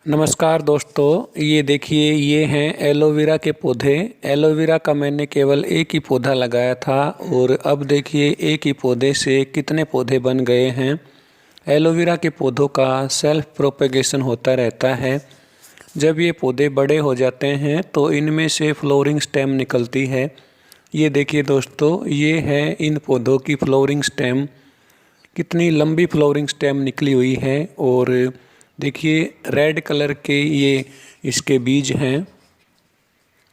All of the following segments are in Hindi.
नमस्कार दोस्तों, ये देखिए ये हैं एलोवेरा के पौधे। एलोवेरा का मैंने केवल एक ही पौधा लगाया था और अब देखिए एक ही पौधे से कितने पौधे बन गए हैं। एलोवेरा के पौधों का सेल्फ प्रोपेगेशन होता रहता है। जब ये पौधे बड़े हो जाते हैं तो इनमें से फ्लोरिंग स्टेम निकलती है। ये देखिए दोस्तों, ये है इन पौधों की फ्लोरिंग स्टेम। कितनी लंबी फ्लोरिंग स्टेम निकली हुई है और देखिए रेड कलर के ये इसके बीज हैं।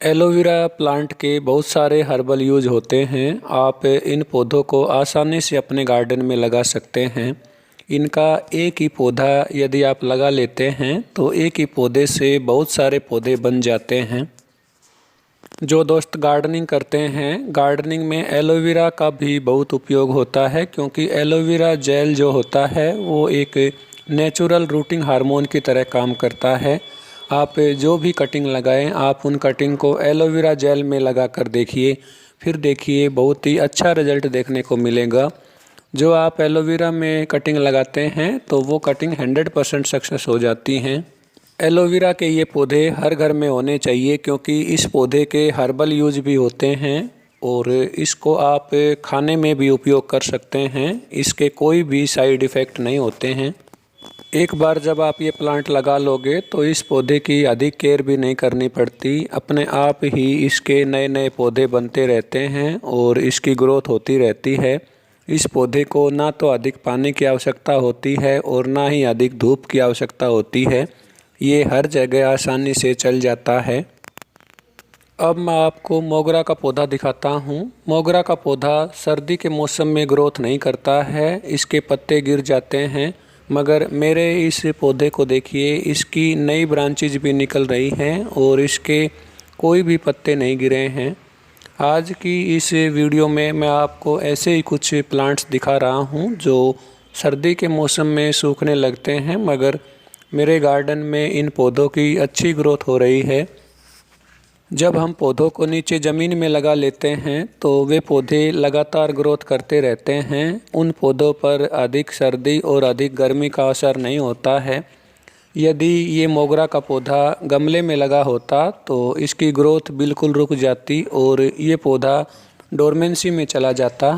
एलोवेरा प्लांट के बहुत सारे हर्बल यूज होते हैं। आप इन पौधों को आसानी से अपने गार्डन में लगा सकते हैं। इनका एक ही पौधा यदि आप लगा लेते हैं तो एक ही पौधे से बहुत सारे पौधे बन जाते हैं। जो दोस्त गार्डनिंग करते हैं, गार्डनिंग में एलोवेरा का भी बहुत उपयोग होता है, क्योंकि एलोवेरा जेल जो होता है वो एक नेचुरल रूटिंग हार्मोन की तरह काम करता है। आप जो भी कटिंग लगाएं, आप उन कटिंग को एलोवेरा जेल में लगा कर देखिए, फिर देखिए बहुत ही अच्छा रिजल्ट देखने को मिलेगा। जो आप एलोवेरा में कटिंग लगाते हैं तो वो कटिंग 100% सक्सेस हो जाती हैं। एलोवेरा के ये पौधे हर घर में होने चाहिए, क्योंकि इस पौधे के हर्बल यूज भी होते हैं और इसको आप खाने में भी उपयोग कर सकते हैं। इसके कोई भी साइड इफ़ेक्ट नहीं होते हैं। एक बार जब आप ये प्लांट लगा लोगे तो इस पौधे की अधिक केयर भी नहीं करनी पड़ती। अपने आप ही इसके नए नए पौधे बनते रहते हैं और इसकी ग्रोथ होती रहती है। इस पौधे को ना तो अधिक पानी की आवश्यकता होती है और ना ही अधिक धूप की आवश्यकता होती है। ये हर जगह आसानी से चल जाता है। अब मैं आपको मोगरा का पौधा दिखाता हूँ। मोगरा का पौधा सर्दी के मौसम में ग्रोथ नहीं करता है, इसके पत्ते गिर जाते हैं। मगर मेरे इस पौधे को देखिए, इसकी नई ब्रांचेज भी निकल रही हैं और इसके कोई भी पत्ते नहीं गिरे हैं। आज की इस वीडियो में मैं आपको ऐसे ही कुछ प्लांट्स दिखा रहा हूँ जो सर्दी के मौसम में सूखने लगते हैं, मगर मेरे गार्डन में इन पौधों की अच्छी ग्रोथ हो रही है। जब हम पौधों को नीचे ज़मीन में लगा लेते हैं तो वे पौधे लगातार ग्रोथ करते रहते हैं। उन पौधों पर अधिक सर्दी और अधिक गर्मी का असर नहीं होता है। यदि ये मोगरा का पौधा गमले में लगा होता तो इसकी ग्रोथ बिल्कुल रुक जाती और ये पौधा डोरमेंसी में चला जाता।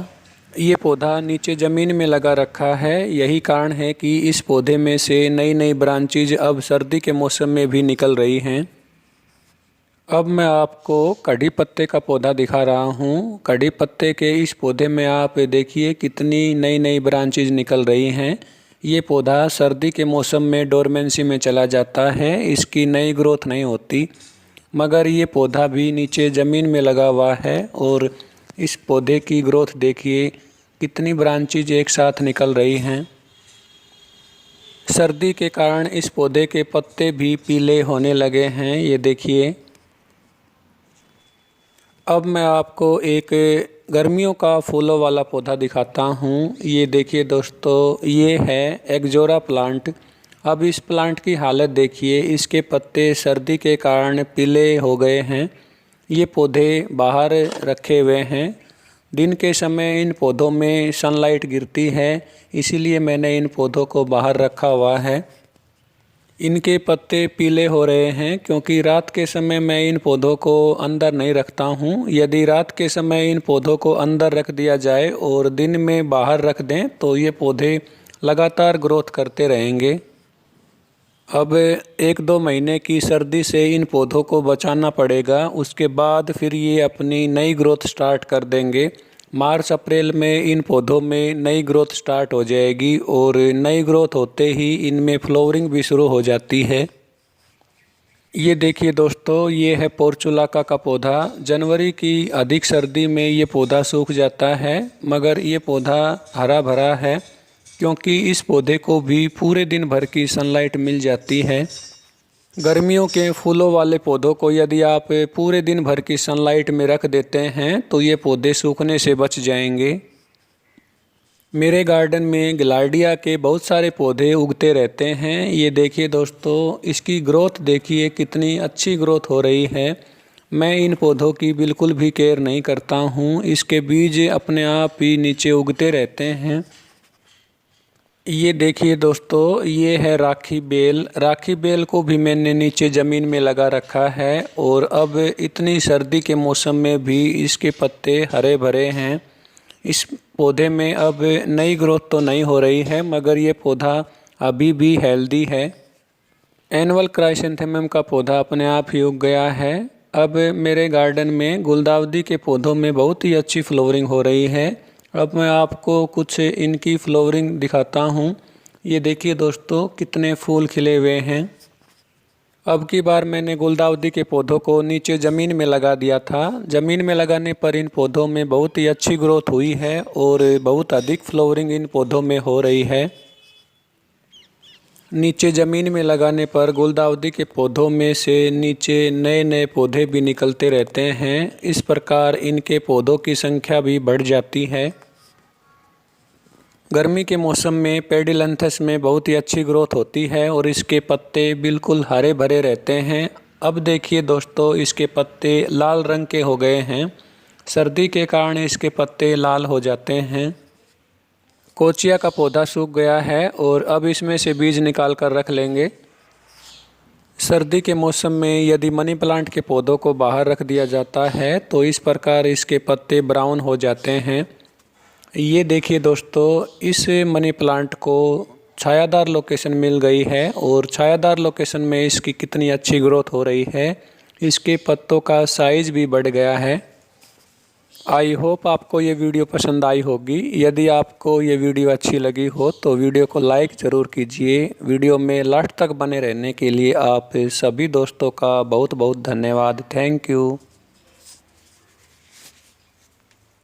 ये पौधा नीचे ज़मीन में लगा रखा है, यही कारण है कि इस पौधे में से नई नई ब्रांचेज अब सर्दी के मौसम में भी निकल रही हैं। अब मैं आपको कड़ी पत्ते का पौधा दिखा रहा हूँ। कड़ी पत्ते के इस पौधे में आप देखिए कितनी नई नई ब्रांचेज निकल रही हैं। ये पौधा सर्दी के मौसम में डोरमेंसी में चला जाता है, इसकी नई ग्रोथ नहीं होती। मगर ये पौधा भी नीचे ज़मीन में लगा हुआ है और इस पौधे की ग्रोथ देखिए, कितनी ब्रांचेज एक साथ निकल रही हैं। सर्दी के कारण इस पौधे के पत्ते भी पीले होने लगे हैं, ये देखिए। अब मैं आपको एक गर्मियों का फूलों वाला पौधा दिखाता हूँ। ये देखिए दोस्तों, ये है एग्जोरा प्लांट। अब इस प्लांट की हालत देखिए, इसके पत्ते सर्दी के कारण पीले हो गए हैं। ये पौधे बाहर रखे हुए हैं। दिन के समय इन पौधों में सनलाइट गिरती है, इसीलिए मैंने इन पौधों को बाहर रखा हुआ है। इनके पत्ते पीले हो रहे हैं क्योंकि रात के समय मैं इन पौधों को अंदर नहीं रखता हूँ। यदि रात के समय इन पौधों को अंदर रख दिया जाए और दिन में बाहर रख दें तो ये पौधे लगातार ग्रोथ करते रहेंगे। अब 1-2 महीने की सर्दी से इन पौधों को बचाना पड़ेगा, उसके बाद फिर ये अपनी नई ग्रोथ स्टार्ट कर देंगे। मार्च अप्रैल में इन पौधों में नई ग्रोथ स्टार्ट हो जाएगी और नई ग्रोथ होते ही इनमें फ्लावरिंग भी शुरू हो जाती है। ये देखिए दोस्तों, ये है पोर्चुलाका का पौधा। जनवरी की अधिक सर्दी में ये पौधा सूख जाता है, मगर ये पौधा हरा भरा है क्योंकि इस पौधे को भी पूरे दिन भर की सनलाइट मिल जाती है। गर्मियों के फूलों वाले पौधों को यदि आप पूरे दिन भर की सनलाइट में रख देते हैं तो ये पौधे सूखने से बच जाएंगे। मेरे गार्डन में गिलार्डिया के बहुत सारे पौधे उगते रहते हैं। ये देखिए दोस्तों, इसकी ग्रोथ देखिए, कितनी अच्छी ग्रोथ हो रही है। मैं इन पौधों की बिल्कुल भी केयर नहीं करता हूँ, इसके बीज अपने आप ही नीचे उगते रहते हैं। ये देखिए दोस्तों, ये है राखी बेल। राखी बेल को भी मैंने नीचे ज़मीन में लगा रखा है और अब इतनी सर्दी के मौसम में भी इसके पत्ते हरे भरे हैं। इस पौधे में अब नई ग्रोथ तो नहीं हो रही है, मगर ये पौधा अभी भी हेल्दी है। एनुअल क्राइसेंथेमम का पौधा अपने आप ही उग गया है। अब मेरे गार्डन में गुलदाउदी के पौधों में बहुत ही अच्छी फ्लोवरिंग हो रही है। अब मैं आपको कुछ इनकी फ्लोवरिंग दिखाता हूँ। ये देखिए दोस्तों, कितने फूल खिले हुए हैं। अब की बार मैंने गुलदाउदी के पौधों को नीचे ज़मीन में लगा दिया था। ज़मीन में लगाने पर इन पौधों में बहुत ही अच्छी ग्रोथ हुई है और बहुत अधिक फ्लोवरिंग इन पौधों में हो रही है। नीचे ज़मीन में लगाने पर गुलदाउदी के पौधों में से नीचे नए नए पौधे भी निकलते रहते हैं। इस प्रकार इनके पौधों की संख्या भी बढ़ जाती है। गर्मी के मौसम में पेडिलैंथस में बहुत ही अच्छी ग्रोथ होती है और इसके पत्ते बिल्कुल हरे भरे रहते हैं। अब देखिए दोस्तों, इसके पत्ते लाल रंग के हो गए हैं। सर्दी के कारण इसके पत्ते लाल हो जाते हैं। कोचिया का पौधा सूख गया है और अब इसमें से बीज निकाल कर रख लेंगे। सर्दी के मौसम में यदि मनी प्लांट के पौधों को बाहर रख दिया जाता है तो इस प्रकार इसके पत्ते ब्राउन हो जाते हैं। ये देखिए दोस्तों, इस मनी प्लांट को छायादार लोकेशन मिल गई है और छायादार लोकेशन में इसकी कितनी अच्छी ग्रोथ हो रही है। इसके पत्तों का साइज़ भी बढ़ गया है। आई होप आपको ये वीडियो पसंद आई होगी। यदि आपको ये वीडियो अच्छी लगी हो तो वीडियो को लाइक ज़रूर कीजिए। वीडियो में लास्ट तक बने रहने के लिए आप सभी दोस्तों का बहुत बहुत धन्यवाद। Thank you.